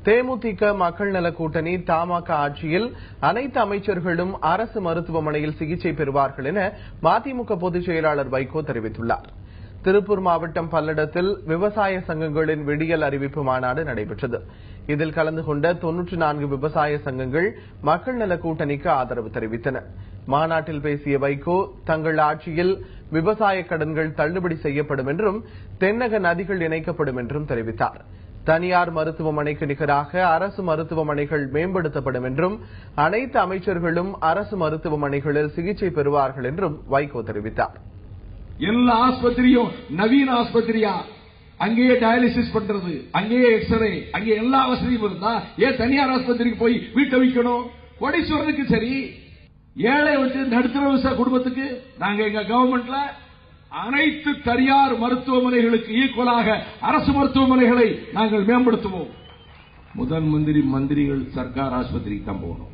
தேமுதிக மக்கள் நல கூட்டணி தமாக ஆட்சியில் அனைத்து அமைச்சர்களும் அரசு மருத்துவமனையில் சிகிச்சை பெறுவார்கள் என மதிமுக பொதுச் செயலாளர் வைகோ தெரிவித்துள்ளார். திருப்பூர் மாவட்டம் பல்லடத்தில் விவசாய சங்கங்களின் விடியல் அறிவிப்பு மாநாடு நடைபெற்றது. இதில் கலந்து கொண்ட 94 விவசாய சங்கங்கள் மக்கள் நல கூட்டணிக்கு ஆதரவு தெரிவித்தன. மாநாட்டில் பேசிய வைகோ, தங்கள் ஆட்சியில் விவசாய கடன்கள் தள்ளுபடி செய்யப்படும் என்றும் தென்னக நதிகள் இணைக்கப்படும் என்றும் தெரிவித்தார். தனியார் மருத்துவமனைக்கு நிகராக அரசு மருத்துவமனைகள் மேம்படுத்தப்படும் என்றும் அனைத்து அமைச்சர்களும் அரசு மருத்துவமனைகளில் சிகிச்சை பெறுவார்கள் என்றும் வைகோ தெரிவித்தார். எல்லா ஆஸ்பத்திரியும் நவீன ஆஸ்பத்திரியா, அங்கேயே டயாலிசிஸ் பண்றது, அங்கேயே எக்ஸ்ரே, அங்கே எல்லா வசதியும் இருந்தா ஏன் தனியார் ஆஸ்பத்திரிக்கு போய் வீட்டை வைக்கணும்? கோடீஸ்வரனுக்கு சரி, ஏழை வச்சு நடுத்தர குடும்பத்துக்கு நாங்க எங்க கவர்மெண்ட்ல அனைத்து தனியார் மருத்துவமனைகளுக்கு ஈக்குவலாக அரசு மருத்துவமனைகளை நாங்கள் மேம்படுத்துவோம். முதல் மந்திரிகள் சர்க்கார் ஆஸ்பத்திரிக்கு தான் போகணும்.